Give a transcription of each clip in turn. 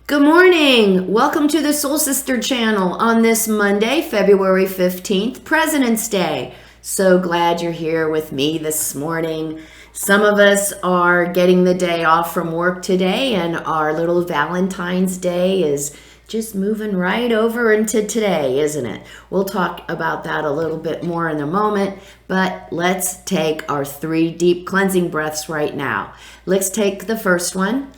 Good morning. Welcome to the Soul Sister channel on this Monday, February 15th, President's Day. So glad you're here with me this morning. Some of us are getting the day off from work today, and our little Valentine's Day is just moving right over into today, isn't it? We'll talk about that a little bit more in a moment, but let's take our 3 deep cleansing breaths right now. Let's take the first one.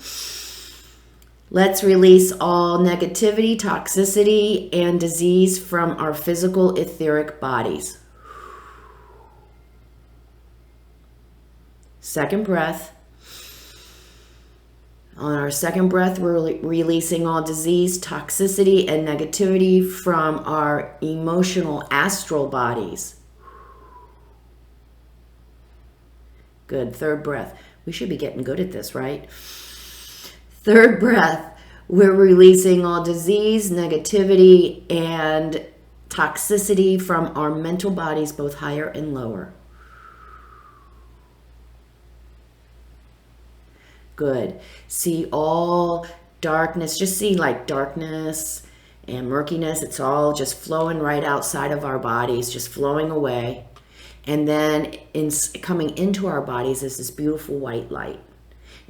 Let's release all negativity, toxicity, and disease from our physical etheric bodies. Second breath. On our second breath, we're releasing all disease, toxicity, and negativity from our emotional astral bodies. Good. Third breath. We should be getting good at this, right? Third breath, we're releasing all disease, negativity, and toxicity from our mental bodies, both higher and lower. Good. See all darkness, just see like darkness and murkiness. It's all just flowing right outside of our bodies, just flowing away. And then coming into our bodies is this beautiful white light.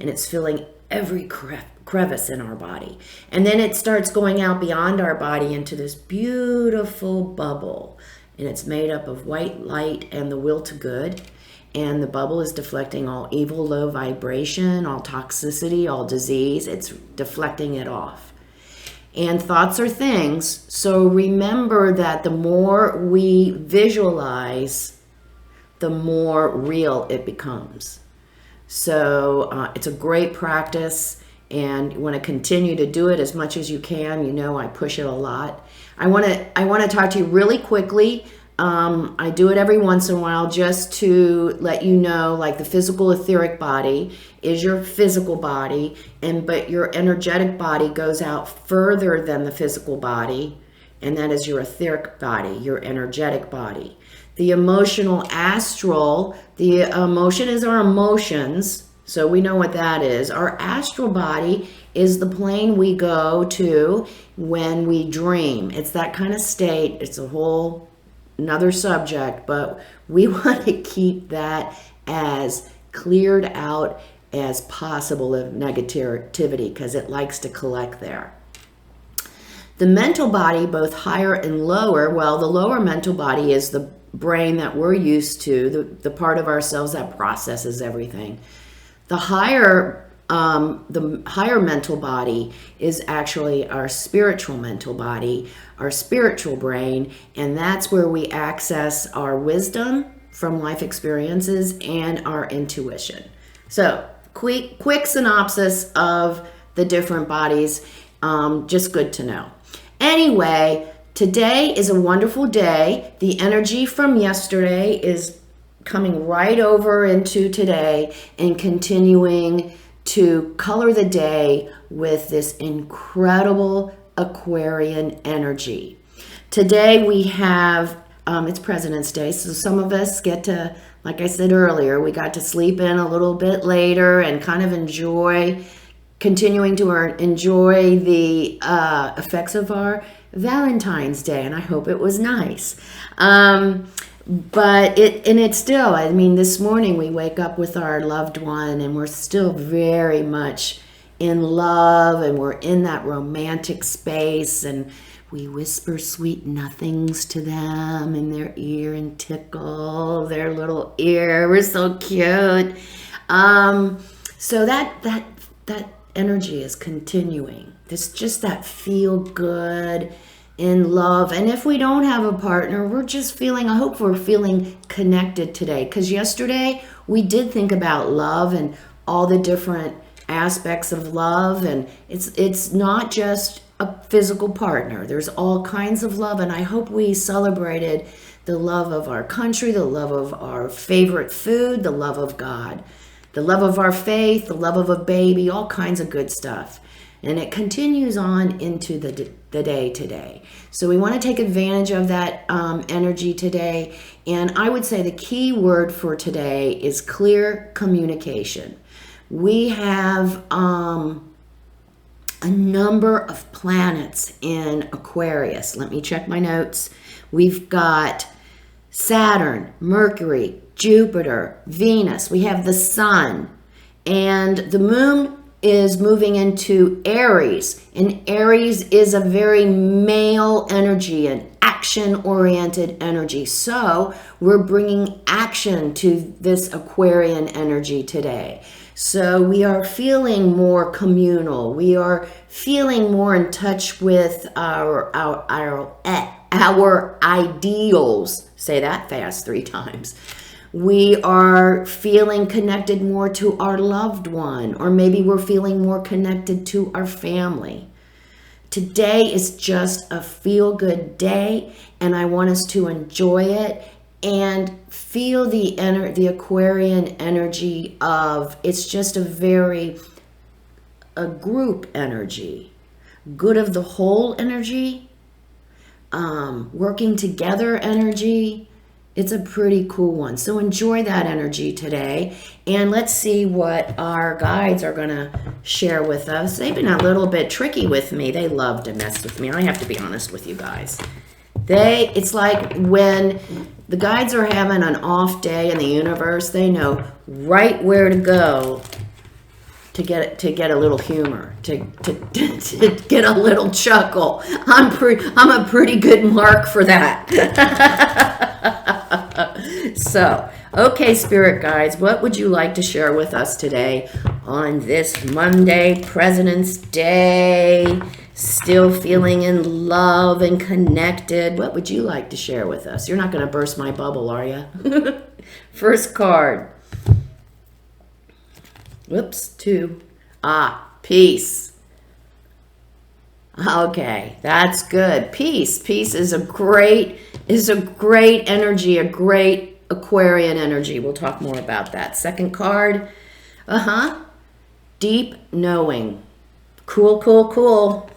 And it's filling every crevice in our body. And then it starts going out beyond our body into this beautiful bubble. And it's made up of white light and the will to good. And the bubble is deflecting all evil, low vibration, all toxicity, all disease. It's deflecting it off. And thoughts are things. So remember that the more we visualize, the more real it becomes. So it's a great practice, and you want to continue to do it as much as you can. You know, I push it a lot. I want to talk to you really quickly. I do it every once in a while just to let you know, like the physical etheric body is your physical body, but your energetic body goes out further than the physical body, and that is your etheric body, your energetic body. The emotional astral, the emotion is our emotions, so we know what that is. Our astral body is the plane we go to when we dream. It's that kind of state. It's a whole another subject, but we want to keep that as cleared out as possible of negativity because it likes to collect there. The mental body, both higher and lower, well, the lower mental body is the brain that we're used to, the part of ourselves that processes everything. The higher mental body is actually our spiritual mental body, our spiritual brain, and that's where we access our wisdom from life experiences and our intuition. So, quick synopsis of the different bodies, just good to know. Anyway, today is a wonderful day. The energy from yesterday is coming right over into today and continuing to color the day with this incredible Aquarian energy. Today we have, it's President's Day, so some of us get to, like I said earlier, we got to sleep in a little bit later and kind of continuing to enjoy the effects of our Valentine's Day, and I hope it was nice. But it's still, I mean, this morning we wake up with our loved one and we're still very much in love and we're in that romantic space and we whisper sweet nothings to them in their ear and tickle their little ear. We're so cute. So that energy is continuing. There's just that feel good in love. And if we don't have a partner, we're just feeling, I hope we're feeling connected today. Because yesterday we did think about love and all the different aspects of love. And it's not just a physical partner. There's all kinds of love. And I hope we celebrated the love of our country, the love of our favorite food, the love of God, the love of our faith, the love of a baby, all kinds of good stuff. And it continues on into the day today. So we want to take advantage of that energy today. And I would say the key word for today is clear communication. We have a a number of planets in Aquarius. Let me check my notes. We've got Saturn, Mercury, Jupiter, Venus. We have the sun, and the moon is moving into Aries, and Aries is a very male energy, an action-oriented energy. So we're bringing action to this Aquarian energy today. So we are feeling more communal. We are feeling more in touch with our ideals. Say that fast 3 times. We are feeling connected more to our loved one, or maybe we're feeling more connected to our family. Today is just a feel-good day, and I want us to enjoy it and feel the Aquarian energy of, it's just a group energy, good of the whole energy, working together energy. It's a pretty cool one. So enjoy that energy today. And let's see what our guides are going to share with us. They've been a little bit tricky with me. They love to mess with me. I have to be honest with you guys. It's like when the guides are having an off day in the universe, they know right where to go to get a little humor, to get a little chuckle. I'm a pretty good mark for that. So, okay, spirit guides, what would you like to share with us today on this Monday, President's Day? Still feeling in love and connected. What would you like to share with us? You're not going to burst my bubble, are you? First card. Whoops, 2. Peace. Okay, that's good. Peace. Peace is a great energy, a great Aquarian energy. We'll talk more about that. Second card. Deep knowing. Cool.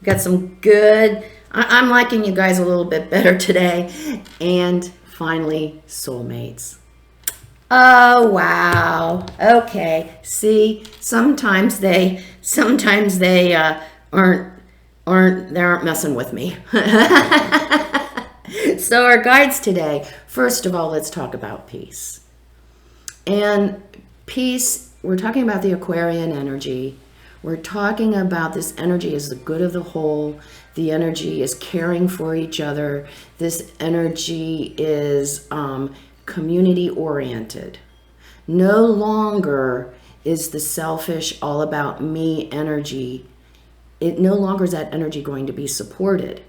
Got some good. I'm liking you guys a little bit better today. And finally, soulmates. Oh, wow. Okay. See, sometimes they aren't messing with me. So our guides today, first of all, let's talk about peace. And peace, we're talking about the Aquarian energy. We're talking about this energy is the good of the whole. The energy is caring for each other. This energy is community oriented. No longer is the selfish, all about me energy. It no longer is that energy going to be supported.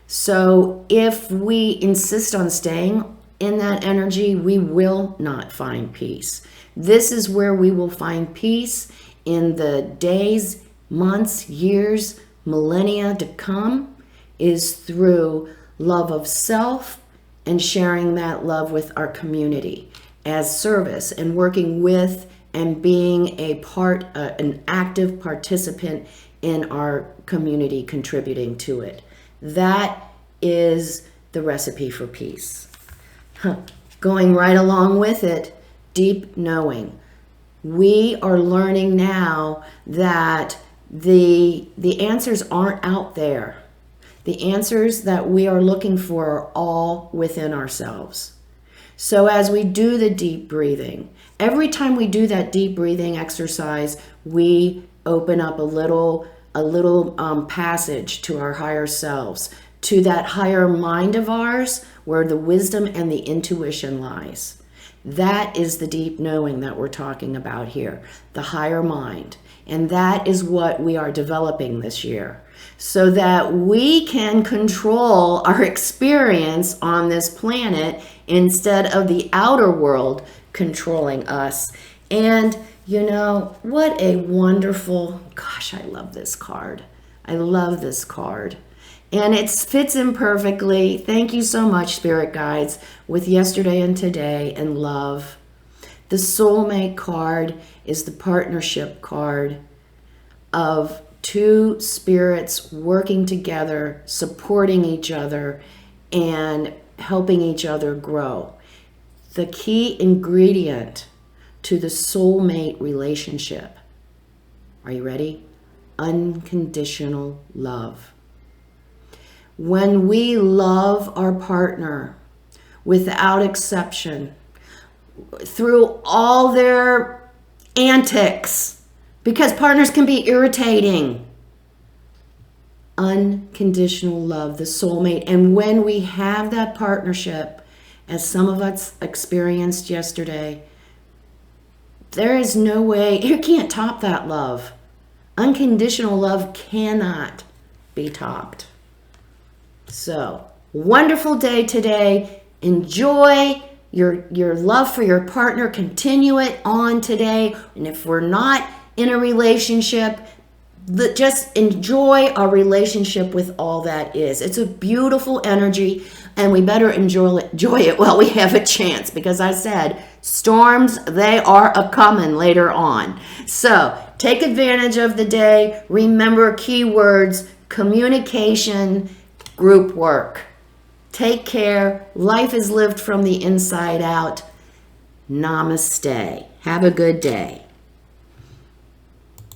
So if we insist on staying in that energy, we will not find peace. This is where we will find peace in the days, months, years, millennia to come, is through love of self and sharing that love with our community as service and working with and being an active participant in our community, contributing to it. That is the recipe for peace. Going right along with it, deep knowing. We are learning now that the answers aren't out there. The answers that we are looking for are all within ourselves. So as we do the deep breathing, every time we do that deep breathing exercise, we open up a little passage to our higher selves, to that higher mind of ours where the wisdom and the intuition lies. That is the deep knowing that we're talking about here, the higher mind. And that is what we are developing this year, so that we can control our experience on this planet instead of the outer world controlling us. And you know, what a wonderful, gosh, I love this card. I love this card. And it fits in perfectly. Thank you so much, Spirit Guides, with yesterday and today and love. The soulmate card is the partnership card of two spirits working together, supporting each other, and helping each other grow. The key ingredient to the soulmate relationship, are you ready? unconditional love. When we love our partner without exception, through all their antics, because partners can be irritating, unconditional love, the soulmate. And when we have that partnership, as some of us experienced yesterday, there is no way, you can't top that love. Unconditional love cannot be topped. So, wonderful day today. Enjoy your love for your partner. Continue it on today. And if we're not in a relationship, just enjoy our relationship with all that is. It's a beautiful energy, and we better enjoy it while we have a chance, because I said storms, they are a-coming later on. So take advantage of the day. Remember keywords: communication, group work. Take care. Life is lived from the inside out. Namaste. Have a good day.